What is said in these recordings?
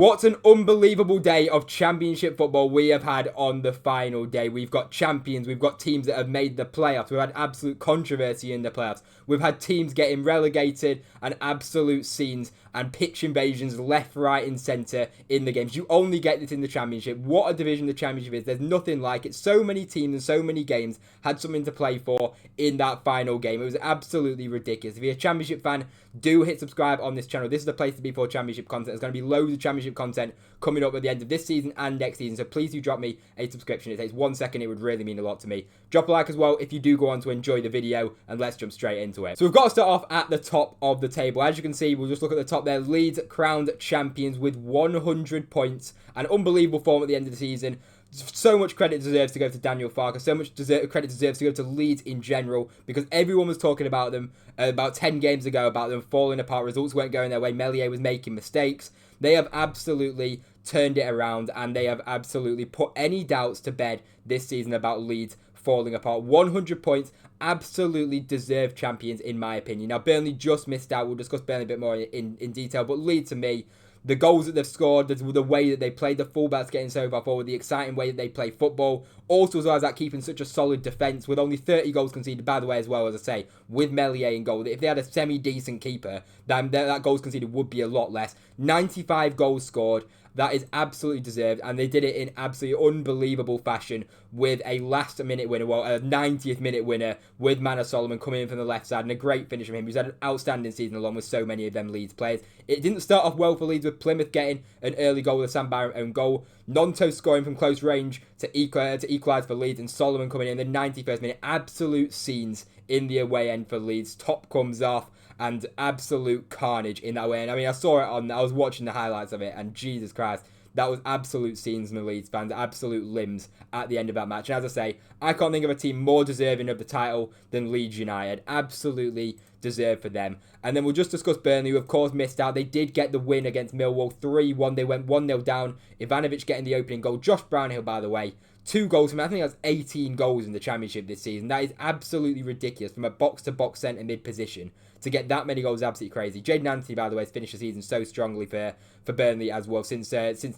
What an unbelievable day of championship football we have had on the final day. We've got champions, we've got teams that have made the playoffs, we've had absolute controversy in the playoffs, we've had teams getting relegated and absolute scenes and pitch invasions left, right and centre in the games. You only get this in the championship. What a division the championship is. There's nothing like it. So many teams and so many games had something to play for in that final game. It was absolutely ridiculous. If you're a championship fan, do hit subscribe on this channel. This is the place to be for championship content. There's going to be loads of championship content coming up at the end of this season and next season, so please do drop me a subscription. It takes 1 second. It would really mean a lot to me. Drop a like as well if you do go on to enjoy the video, and let's jump straight into it. So we've got to start off at the top of the table. As you can see, we'll just look at the top there. Leeds crowned champions with 100 points. An unbelievable form at the end of the season. So much credit deserves to go to Daniel Farke. So much credit deserves to go to Leeds in general, because everyone was talking about them about 10 games ago, about them falling apart. Results weren't going their way. Meslier was making mistakes. They have absolutely turned it around, and they have absolutely put any doubts to bed this season about Leeds falling apart. 100 points, absolutely deserved champions in my opinion. Now, Burnley just missed out. We'll discuss Burnley a bit more in detail, but Leeds, to me, the goals that they've scored, the way that they played, the fullbacks getting so far forward, the exciting way that they play football. Also, as well as that, keeping such a solid defence with only 30 goals conceded, by the way, as well, as I say, with Meslier in goal. If they had a semi-decent keeper, then that goals conceded would be a lot less. 95 goals scored. That is absolutely deserved, and they did it in absolutely unbelievable fashion with a last-minute winner, well, a 90th minute winner with Manor Solomon coming in from the left side, and a great finish from him. He's had an outstanding season along with so many of them Leeds players. It didn't start off well for Leeds, with Plymouth getting an early goal with a Sam Barron own goal. Nonto scoring from close range to equalise for Leeds, and Solomon coming in the 91st minute. Absolute scenes in the away end for Leeds. Top comes off, and absolute carnage in that way. And I mean, I was watching the highlights of it, and Jesus Christ, that was absolute scenes from the Leeds fans, absolute limbs at the end of that match. And as I say, I can't think of a team more deserving of the title than Leeds United. Absolutely deserved for them. And then we'll just discuss Burnley, who of course missed out. They did get the win against Millwall 3-1. They went 1-0 down. Ivanovic getting the opening goal. Josh Brownhill, by the way, 2 goals from him. I think that's 18 goals in the championship this season. That is absolutely ridiculous from a box-to-box centre mid position. To get that many goals is absolutely crazy. Jayden Anthony, by the way, has finished the season so strongly for Burnley as well. Since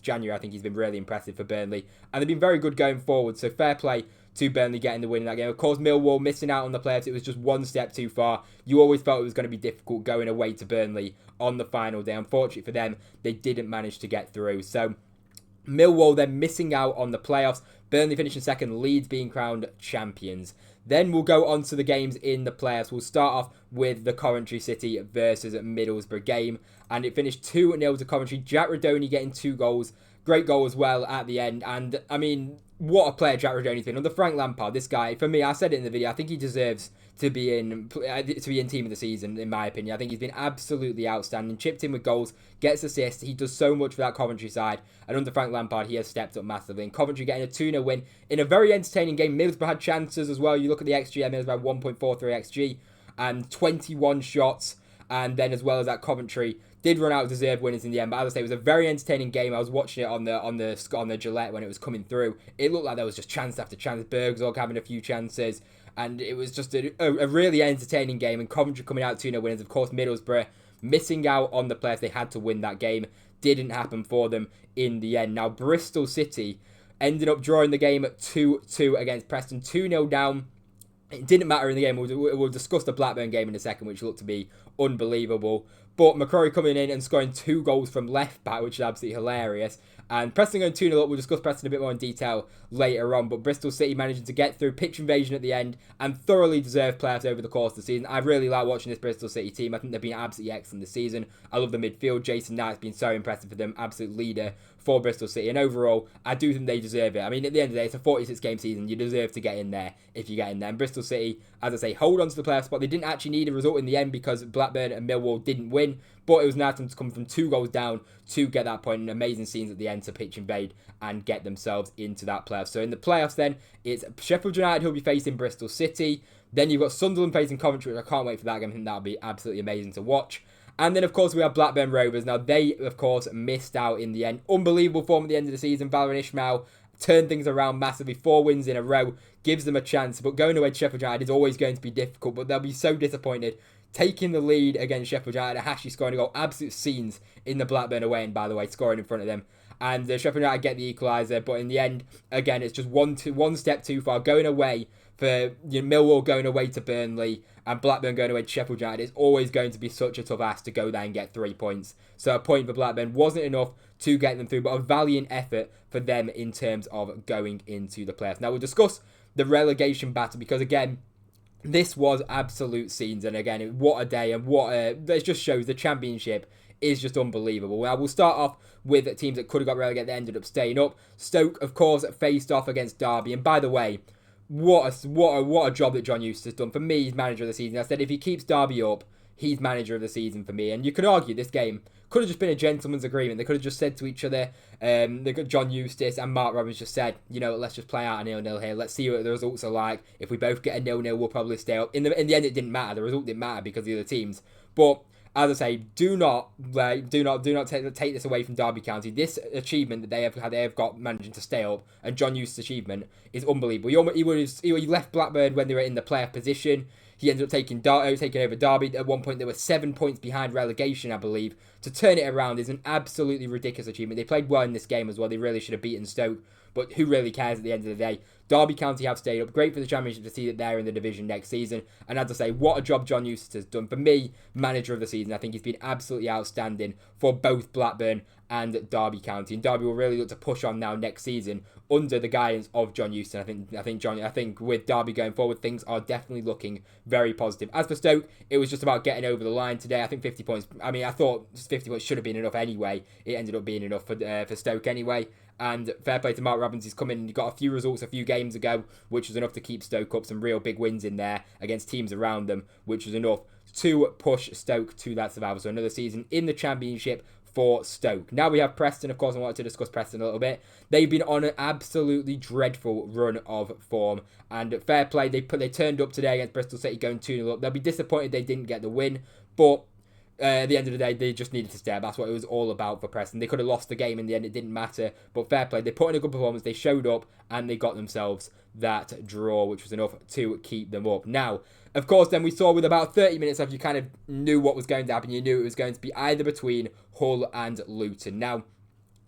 January, I think he's been really impressive for Burnley. And they've been very good going forward. So fair play to Burnley getting the win in that game. Of course, Millwall missing out on the playoffs. It was just one step too far. You always felt it was going to be difficult going away to Burnley on the final day. Unfortunately for them, they didn't manage to get through. So Millwall then missing out on the playoffs. Burnley finishing second, Leeds being crowned champions. Then we'll go on to the games in the playoffs. We'll start off with the Coventry City versus Middlesbrough game. And it finished 2-0 to Coventry. Jack Radoni getting 2 goals. Great goal as well at the end. And, I mean, what a player Jack Radoni's been. Under Frank Lampard, this guy, for me, I said it in the video, I think he deserves to be in team of the season, in my opinion. I think he's been absolutely outstanding. Chipped in with goals, gets assists. He does so much for that Coventry side. And under Frank Lampard, he has stepped up massively. And Coventry getting a 2-0 win in a very entertaining game. Middlesbrough had chances as well. You look at the XG, Middlesbrough had 1.43 XG and 21 shots. And then as well as that, Coventry did run out deserved winners in the end. But as I say, it was a very entertaining game. I was watching it on the Gillette when it was coming through. It looked like there was just chance after chance. Bergzorg having a few chances. And it was just a really entertaining game. And Coventry coming out 2-0 winners. Of course, Middlesbrough missing out on the playoffs. They had to win that game. Didn't happen for them in the end. Now, Bristol City ended up drawing the game at 2-2 against Preston. 2-0 down. It didn't matter in the game. We'll discuss the Blackburn game in a second, which looked to be unbelievable. But McCrory coming in and scoring 2 goals from left back, which is absolutely hilarious. And Preston going 2-0 up. We'll discuss Preston a bit more in detail later on. But Bristol City managing to get through, pitch invasion at the end, and thoroughly deserved playoffs over the course of the season. I really like watching this Bristol City team. I think they've been absolutely excellent this season. I love the midfield. Jason Knight's been so impressive for them. Absolute leader for Bristol City. And overall, I do think they deserve it. I mean, at the end of the day, it's a 46-game season. You deserve to get in there if you get in there. And Bristol City, as I say, hold on to the playoff spot. They didn't actually need a result in the end because Blackburn and Millwall didn't win. But it was nice to come from 2 goals down to get that point. And amazing scenes at the end to pitch invade and get themselves into that playoff. So in the playoffs then, it's Sheffield United who'll be facing Bristol City. Then you've got Sunderland facing Coventry, which I can't wait for that game. I think that'll be absolutely amazing to watch. And then, of course, we have Blackburn Rovers. Now, they, of course, missed out in the end. Unbelievable form at the end of the season. Valérien Ismaël turned things around massively. 4 wins in a row gives them a chance. But going away to Sheffield United is always going to be difficult. But they'll be so disappointed taking the lead against Sheffield United, and Hashi scoring a goal. Absolute scenes in the Blackburn away end, by the way, scoring in front of them. And Sheffield United get the equaliser, but in the end, again, it's just one step too far. Going away for Millwall, going away to Burnley, and Blackburn going away to Sheffield United, it's always going to be such a tough ask to go there and get 3 points. So a point for Blackburn wasn't enough to get them through, but a valiant effort for them in terms of going into the playoffs. Now we'll discuss the relegation battle, because again, this was absolute scenes, and again, what a day, and it just shows the Championship is just unbelievable. Now we'll start off with teams that could have got relegated that ended up staying up. Stoke, of course, faced off against Derby, and by the way, what a job that John Eustace has done. For me, he's manager of the season. I said if he keeps Derby up, he's manager of the season for me. And you could argue this game could have just been a gentleman's agreement. They could have just said to each other, John Eustace and Mark Robbins just said, let's just play out a 0-0 here. Let's see what the results are like. If we both get a 0-0, we'll probably stay up. In the end, it didn't matter. The result didn't matter because of the other teams. But as I say, do not take this away from Derby County. This achievement that they have got managing to stay up, and John Eustace's achievement is unbelievable. He left Blackburn when they were in the playoff position. He ended up taking over Derby. At one point, they were 7 points behind relegation, I believe. To turn it around is an absolutely ridiculous achievement. They played well in this game as well. They really should have beaten Stoke, but who really cares at the end of the day? Derby County have stayed up. Great for the Championship to see that they're in the division next season. And as I say, what a job John Eustace has done. For me, manager of the season, I think he's been absolutely outstanding for both Blackburn and Derby County. And Derby will really look to push on now next season under the guidance of John Eustace. I think with Derby going forward, things are definitely looking very positive. As for Stoke, it was just about getting over the line today. I think 50 points. I thought 50 points should have been enough anyway. It ended up being enough for Stoke anyway. And fair play to Mark Robbins. He's come in and he got a few results a few games ago, which was enough to keep Stoke up. Some real big wins in there against teams around them, which was enough to push Stoke to that survival. So another season in the Championship for Stoke. Now we have Preston. Of course, I wanted to discuss Preston a little bit. They've been on an absolutely dreadful run of form. And fair play, they turned up today against Bristol City going 2-0 up. They'll be disappointed they didn't get the win, but at the end of the day, they just needed to stay up. That's what it was all about for Preston. They could have lost the game in the end. It didn't matter. But fair play. They put in a good performance. They showed up and they got themselves that draw, which was enough to keep them up. Now, of course, then we saw with about 30 minutes left, you kind of knew what was going to happen. You knew it was going to be either between Hull and Luton. Now,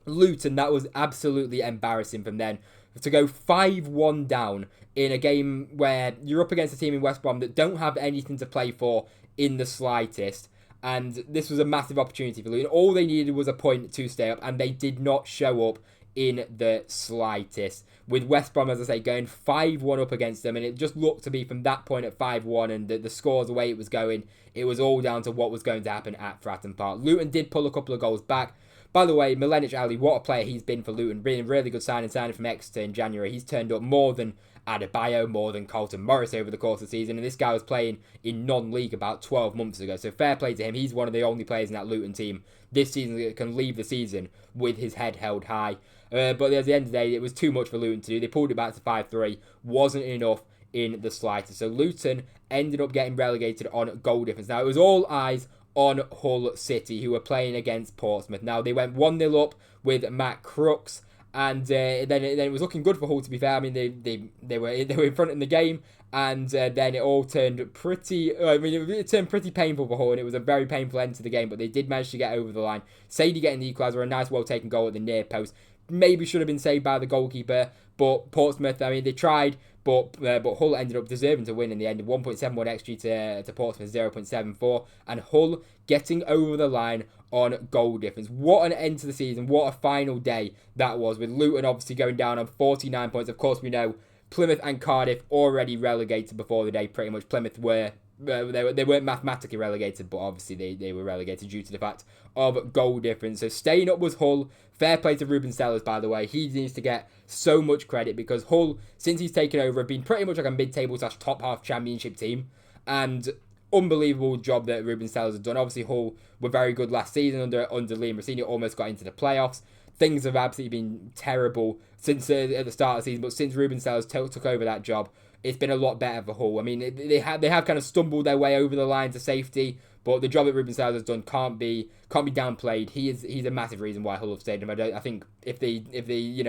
Luton, that was absolutely embarrassing from them. To go 5-1 down in a game where you're up against a team in West Brom that don't have anything to play for in the slightest. And this was a massive opportunity for Luton. All they needed was a point to stay up, and they did not show up in the slightest. With West Brom, as I say, going 5-1 up against them, and it just looked to be from that point at 5-1 and the scores, the way it was going, it was all down to what was going to happen at Fratton Park. Luton did pull a couple of goals back. By the way, Milenic Ali, what a player he's been for Luton. Really good signing from Exeter in January. He's turned up more than Adebayo, more than Carlton Morris over the course of the season, and this guy was playing in non-league about 12 months ago, so fair play to him. He's one of the only players in that Luton team this season that can leave the season with his head held high. But at the end of the day, it was too much for Luton to do. They pulled it back to 5-3, wasn't enough in the slightest. So Luton ended up getting relegated on goal difference. Now, it was all eyes on Hull City, who were playing against Portsmouth. Now, they went 1-0 up with Matt Crooks, and then it was looking good for Hull, to be fair. I mean, they were in front in the game, and then it all turned pretty. It turned pretty painful for Hull, and it was a very painful end to the game. But they did manage to get over the line. Sadie getting the equaliser, a nice, well taken goal at the near post. Maybe should have been saved by the goalkeeper, but Portsmouth. I mean, they tried, but Hull ended up deserving to win in the end. 1.71 XG to Portsmouth 0.74, and Hull getting over the line on goal difference. What an end to the season! What a final day that was, with Luton obviously going down on 49 points. Of course, we know Plymouth and Cardiff already relegated before the day. Pretty much, Plymouth were. They weren't mathematically relegated, but obviously they were relegated due to the fact of goal difference. So staying up was Hull. Fair play to Ruben Sellers, by the way. He needs to get so much credit, because Hull, since he's taken over, have been pretty much like a mid-table / top half Championship team. And unbelievable job that Ruben Sellers has done. Obviously, Hull were very good last season under Liam Rossini, almost got into the playoffs. Things have absolutely been terrible since at the start of the season, but since Ruben Sellers took over that job, it's been a lot better for Hull. I mean, they have kind of stumbled their way over the line to safety, but the job that Ruben Sellers has done can't be downplayed. He's a massive reason why Hull have stayed him. I think if they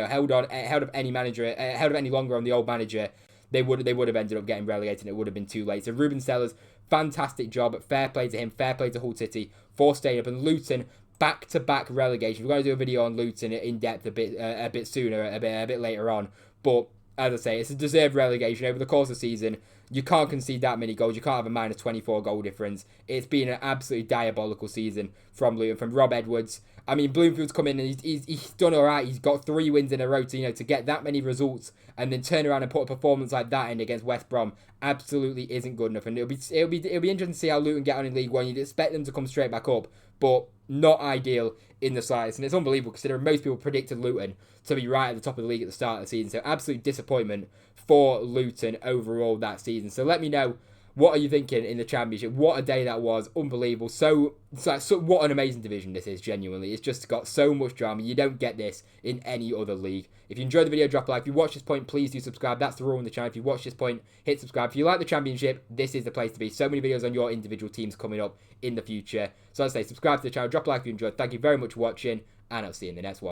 held up any longer on the old manager, they would have ended up getting relegated and it would have been too late. So Ruben Sellers, fantastic job. Fair play to him. Fair play to Hull City for staying up. And Luton, back-to-back relegation. We're going to do a video on Luton in depth a bit sooner, a bit later on. But as I say, it's a deserved relegation over the course of the season. You can't concede that many goals. You can't have a minus 24 goal difference. It's been an absolutely diabolical season from Luton, from Rob Edwards. I mean, Bloomfield's come in and he's done all right. He's got 3 wins in a row to get that many results and then turn around and put a performance like that in against West Brom absolutely isn't good enough. And it'll be interesting to see how Luton get on in League One. You'd expect them to come straight back up, but not ideal in the slightest. And it's unbelievable considering most people predicted Luton to be right at the top of the league at the start of the season. So absolute disappointment for Luton overall that season. So let me know, what are you thinking in the Championship? What a day that was. Unbelievable. So what an amazing division this is, genuinely. It's just got so much drama. You don't get this in any other league. If you enjoyed the video, drop a like. If you watched this point, please do subscribe. That's the rule on the channel. If you watched this point, hit subscribe. If you like the Championship, this is the place to be. So many videos on your individual teams coming up in the future. So as I say, subscribe to the channel, drop a like if you enjoyed. Thank you very much for watching, and I'll see you in the next one.